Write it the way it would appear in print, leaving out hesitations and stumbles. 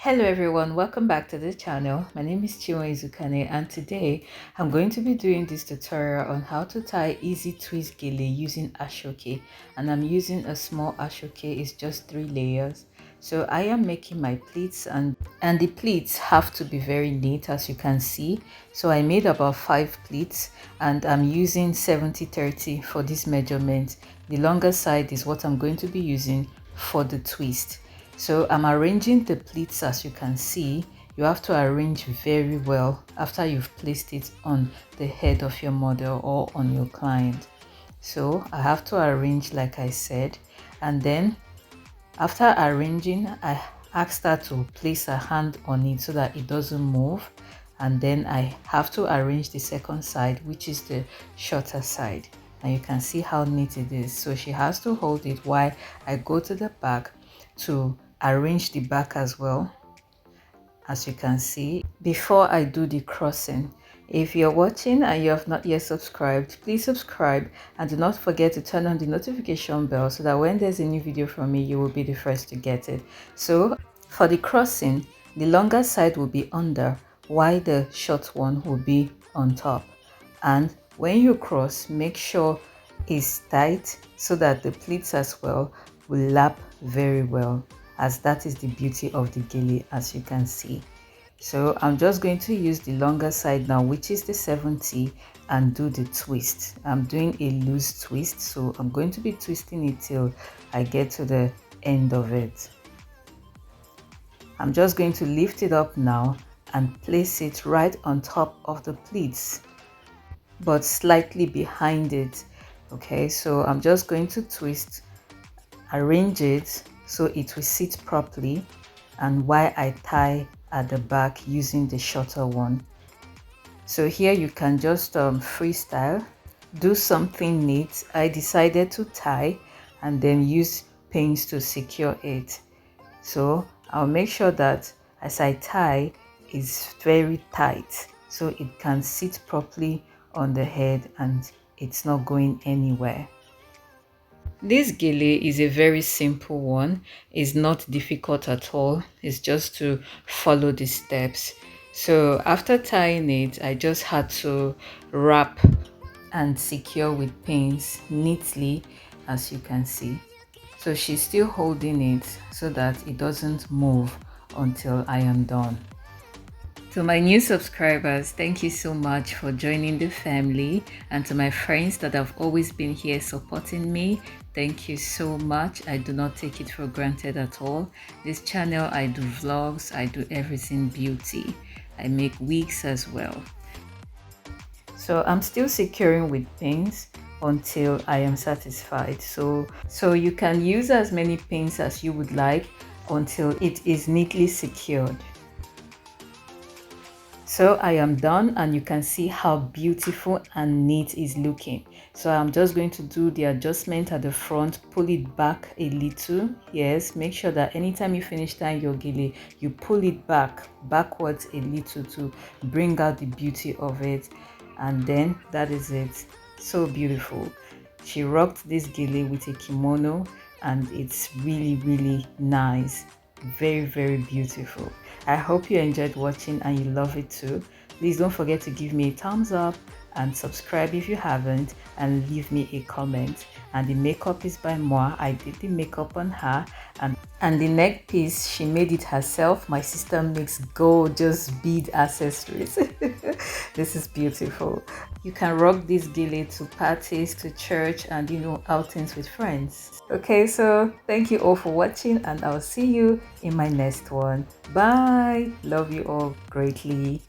Hello everyone, welcome back to the channel. My name is Izukane, and today I'm going to be doing this tutorial on how to tie easy twist gele using asoke, and I'm using a small asoke. It's just 3 layers. So I am making my pleats, and the pleats have to be very neat, as you can see. So I made about 5 pleats and I'm using 70-30 for this measurement. The longer side is what I'm going to be using for the twist. So I'm arranging the pleats. As you can see, you have to arrange very well after you've placed it on the head of your model or on your client. So I have to arrange like I said, and then after arranging, I asked her to place her hand on it so that it doesn't move, and then I have to arrange the second side, which is the shorter side, and you can see how neat it is. So she has to hold it while I go to the back to arrange the back as well, as you can see, before I do the crossing. If you're watching and you have not yet subscribed, please subscribe and do not forget to turn on the notification bell so that when there's a new video from me, you will be the first to get it. So for the crossing, the longer side will be under while the short one will be on top. And when you cross, make sure it's tight so that the pleats as well will lap very well, as that is the beauty of the gele, as you can see. So I'm just going to use the longer side now, which is the 70, and do the twist. I'm doing a loose twist, so I'm going to be twisting it till I get to the end of it. I'm just going to lift it up now and place it right on top of the pleats, but slightly behind it. Okay, so I'm just going to twist, arrange it so it will sit properly, and while I tie at the back using the shorter one. So here you can just freestyle, do something neat. I decided to tie and then use pins to secure it. So I'll make sure that as I tie, it's very tight so it can sit properly on the head and it's not going anywhere. This gele is a very simple one. It's not difficult at all. It's just to follow the steps. So after tying it, I just had to wrap and secure with pins neatly, as you can see. So she's still holding it so that it doesn't move until I am done. To my new subscribers, thank you so much for joining the family, and to my friends that have always been here supporting me, thank you so much. I do not take it for granted at all. This channel, I do vlogs, I do everything beauty. I make wigs as well. So I'm still securing with pins until I am satisfied. So you can use as many pins as you would like until it is neatly secured. So I am done, and you can see how beautiful and neat it's looking. So I'm just going to do the adjustment at the front, pull it back a little. Yes, make sure that anytime you finish tying your gele, you pull it backwards a little to bring out the beauty of it. And then that is it. So beautiful. She rocked this gele with a kimono and it's really nice. Very beautiful. I hope you enjoyed watching and you love it too. Please don't forget to give me a thumbs up and subscribe if you haven't, and leave me a comment. And the makeup is by Moi. I did the makeup on her, and the neck piece, she made it herself. My sister makes gorgeous bead accessories. This is beautiful. You can rock this gele to parties, to church, and outings with friends. Okay, so thank you all for watching, and I'll see you in my next one. Bye. Love you all greatly.